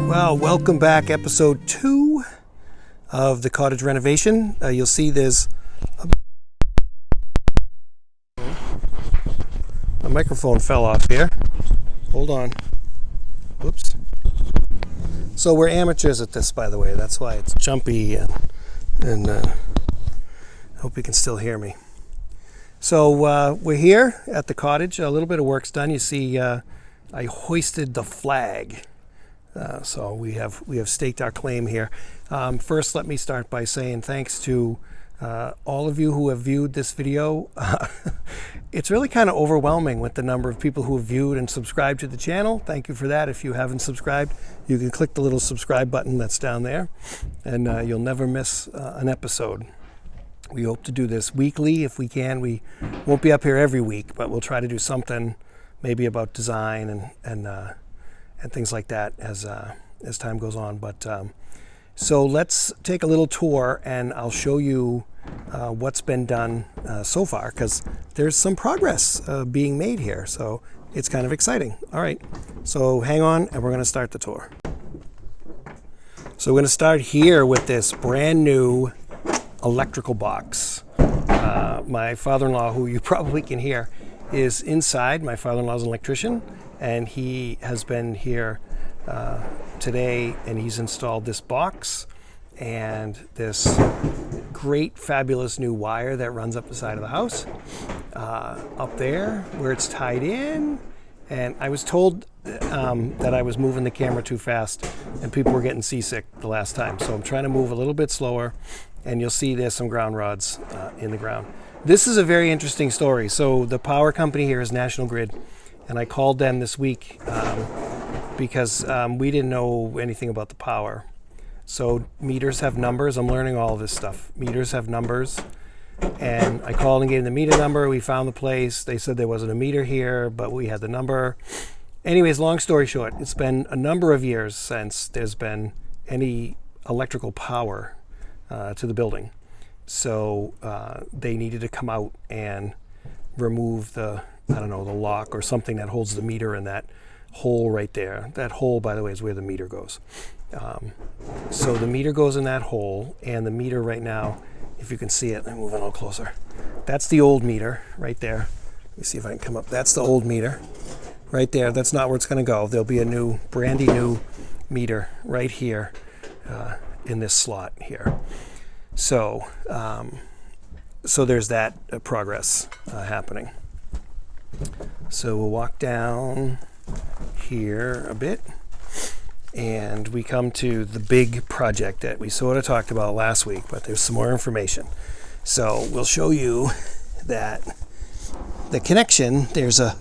Well, welcome back, episode 2 of the Cottage renovation. You'll see there's a microphone fell off here. Hold on. Whoops. So we're amateurs at this, by the way. That's why it's jumpy, and I hope you can still hear me. So we're here at the cottage. A little bit of work's done. You see, I hoisted the flag. So we have staked our claim here. First, let me start by saying thanks to all of you who have viewed this video. It's really kind of overwhelming with the number of people who have viewed and subscribed to the channel. Thank you for that. If you haven't subscribed, you can click the little subscribe button that's down there, and you'll never miss an episode. We hope to do this weekly if we can. We won't be up here every week, but we'll try to do something maybe about design and things like that as time goes on. But so let's take a little tour, and I'll show you what's been done so far, because there's some progress being made here. So it's kind of exciting. All right, so hang on, and we're going to start the tour. So we're going to start here with this brand new electrical box. My father-in-law, who you probably can hear, is inside. My father-in-law's an electrician, and he has been here today, and he's installed this box and this great, fabulous new wire that runs up the side of the house, up there where it's tied in. And I was told that I was moving the camera too fast, and people were getting seasick the last time. So I'm trying to move a little bit slower, and you'll see there's some ground rods in the ground. This is a very interesting story. So the power company here is National Grid, and I called them this week because we didn't know anything about the power. So meters have numbers. I'm learning all of this stuff. Meters have numbers. And I called and gave them the meter number. We found the place. They said there wasn't a meter here, but we had the number. Anyways, long story short, it's been a number of years since there's been any electrical power to the building. So they needed to come out and remove the lock or something that holds the meter in that hole right there. That hole, by the way, is where the meter goes. So the meter goes in that hole, and the meter right now, if you can see it, let me move a little closer. That's the old meter right there. Let me see if I can come up. That's the old meter right there. That's not where it's going to go. There'll be a new, brandy new meter right here in this slot here. So, so there's that progress happening. So we'll walk down here a bit, and we come to the big project that we sort of talked about last week, but there's some more information. So we'll show you that the connection, there's a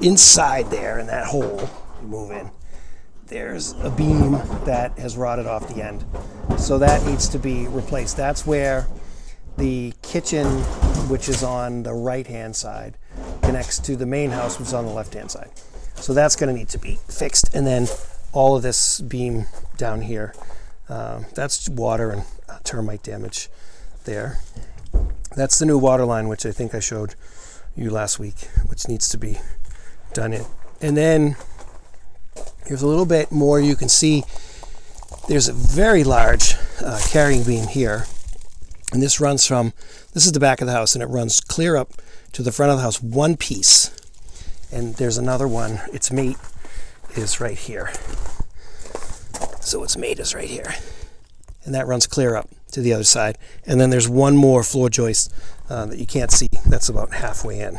inside there in that hole, you move in, there's a beam that has rotted off the end. So that needs to be replaced. That's where the kitchen, which is on the right-hand side, connects to the main house, which is on the left-hand side. So that's going to need to be fixed. And then all of this beam down here, that's water and termite damage there. That's the new water line, which I think I showed you last week, which needs to be done in. And then here's a little bit more. You can see there's a very large carrying beam here. And this runs from, this is the back of the house, and it runs clear up to the front of the house, one piece. And there's another one, its mate is right here. So its mate is right here. And that runs clear up to the other side. And then there's one more floor joist that you can't see. That's about halfway in.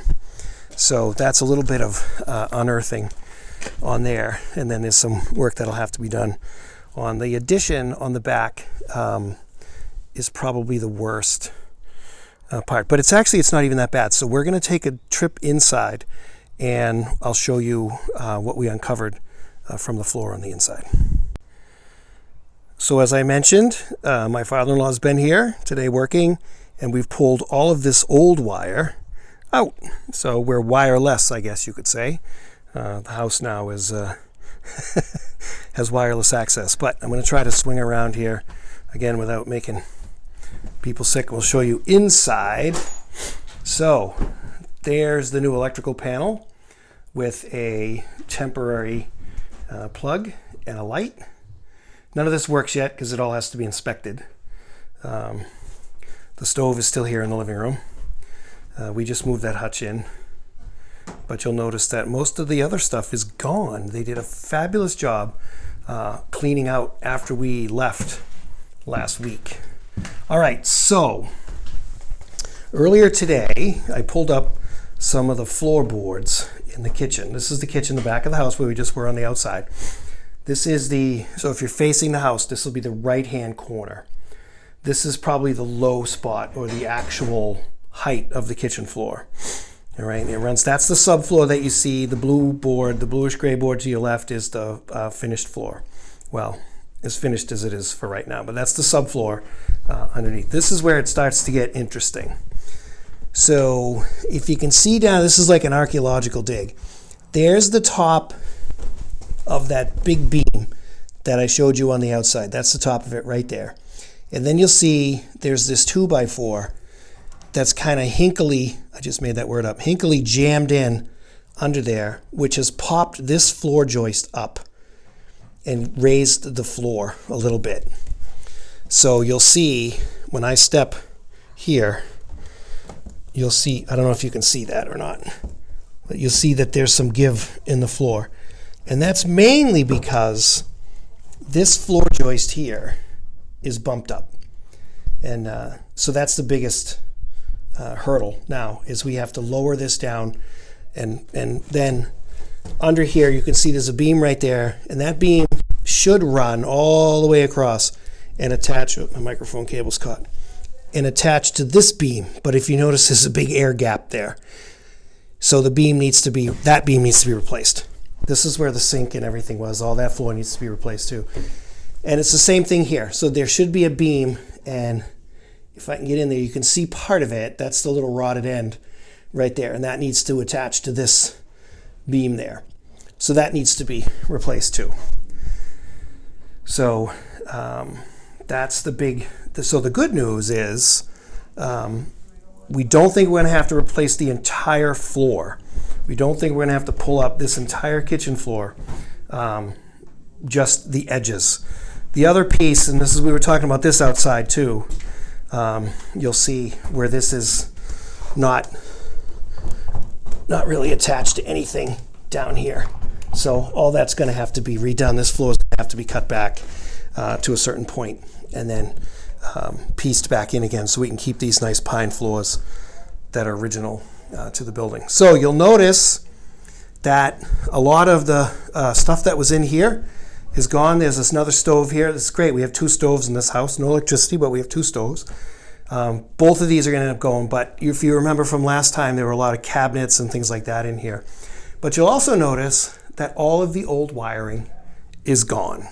So that's a little bit of unearthing on there. And then there's some work that'll have to be done on the addition on the back. Is probably the worst part. But it's not even that bad. So we're going to take a trip inside, and I'll show you what we uncovered from the floor on the inside. So as I mentioned, my father-in-law's been here today working, and we've pulled all of this old wire out. So we're wireless, I guess you could say. The house now is has wireless access, but I'm going to try to swing around here again without making people sick. We'll show you inside. So there's the new electrical panel with a temporary plug and a light. None of this works yet because it all has to be inspected. The stove is still here in the living room. We just moved that hutch in. But you'll notice that most of the other stuff is gone. They did a fabulous job cleaning out after we left last week. All right, so earlier today, I pulled up some of the floorboards in the kitchen. This is the kitchen, the back of the house where we just were on the outside. This is so if you're facing the house, this will be the right-hand corner. This is probably the low spot or the actual height of the kitchen floor. All right, it runs, that's the subfloor that you see. The blue board, the bluish gray board to your left is the finished floor. Well, as finished as it is for right now, but that's the subfloor underneath. This is where it starts to get interesting. So if you can see down, this is like an archaeological dig. There's the top of that big beam that I showed you on the outside. That's the top of it right there. And then you'll see there's this 2x4 that's kind of hinkily, I just made that word up, hinkily jammed in under there, which has popped this floor joist up and raised the floor a little bit. So you'll see when I step here, you'll see, I don't know if you can see that or not, but you'll see that there's some give in the floor. And that's mainly because this floor joist here is bumped up. And so that's the biggest hurdle now, is we have to lower this down, and then under here you can see there's a beam right there, and that beam should run all the way across and attach, oh, my microphone cable's caught, and attach to this beam. But if you notice, there's a big air gap there. So that beam needs to be replaced. This is where the sink and everything was. All that floor needs to be replaced too. And it's the same thing here. So there should be a beam, and if I can get in there, you can see part of it. That's the little rotted end right there, and that needs to attach to this beam there. So that needs to be replaced too. So that's the big, so the good news is we don't think we're going to have to replace the entire floor. We don't think we're going to have to pull up this entire kitchen floor, just the edges. The other piece, and this is, we were talking about this outside too, you'll see where this is not really attached to anything down here. So all that's going to have to be redone. This floor is going to have to be cut back to a certain point and then pieced back in again so we can keep these nice pine floors that are original to the building. So you'll notice that a lot of the stuff that was in here is gone. There's another stove here. This is great. We have 2 stoves in this house. No electricity, but we have 2 stoves. Both of these are going to end up going, but if you remember from last time, there were a lot of cabinets and things like that in here. But you'll also notice that all of the old wiring is gone.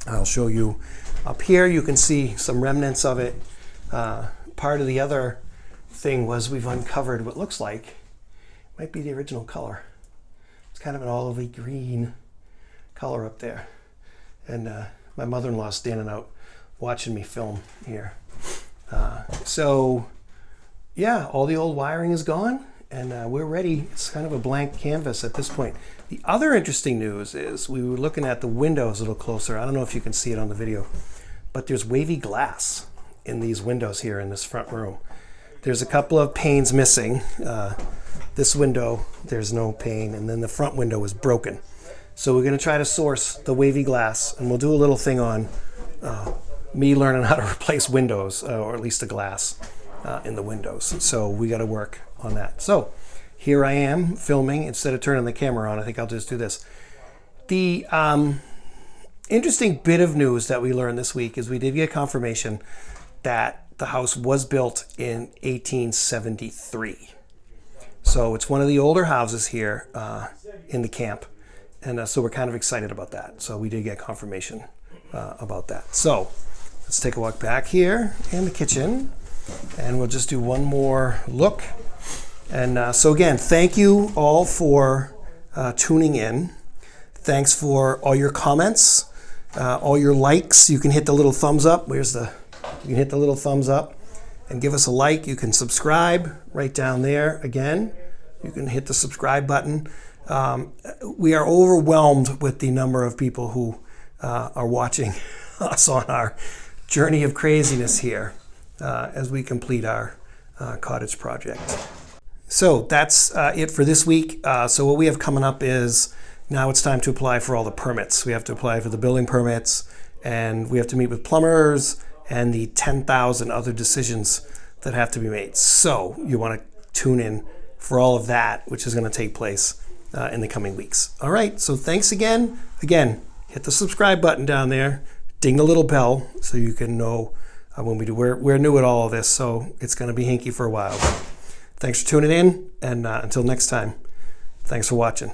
I'll show you up here. You can see some remnants of it. Part of the other thing was we've uncovered what looks like might be the original color. It's kind of an olivey green color up there. And my mother-in-law standing out watching me film here. So yeah, all the old wiring is gone, and we're ready. It's kind of a blank canvas at this point. The other interesting news is we were looking at the windows a little closer. I don't know if you can see it on the video, but there's wavy glass in these windows here in this front room. There's a couple of panes missing. This window, there's no pane, and then the front window is broken. So we're going to try to source the wavy glass, and we'll do a little thing on me learning how to replace windows, or at least the glass in the windows. So we got to work on that. So here I am filming. Instead of turning the camera on, I think I'll just do this. The interesting bit of news that we learned this week is we did get confirmation that the house was built in 1873. So it's one of the older houses here in the camp. And so we're kind of excited about that. So we did get confirmation about that. So let's take a walk back here in the kitchen, and we'll just do one more look. And so again, thank you all for tuning in. Thanks for all your comments, all your likes. You can hit the little thumbs up. You can hit the little thumbs up and give us a like. You can subscribe right down there. Again, you can hit the subscribe button. We are overwhelmed with the number of people who are watching us on our journey of craziness here as we complete our cottage project. So that's it for this week. So what we have coming up is now it's time to apply for all the permits. We have to apply for the building permits, and we have to meet with plumbers and the 10,000 other decisions that have to be made. So you want to tune in for all of that, which is going to take place in the coming weeks. All right, so thanks again. Again, hit the subscribe button down there, ding the little bell so you can know when we do. We're new at all of this, so it's going to be hinky for a while. But thanks for tuning in, and until next time, thanks for watching.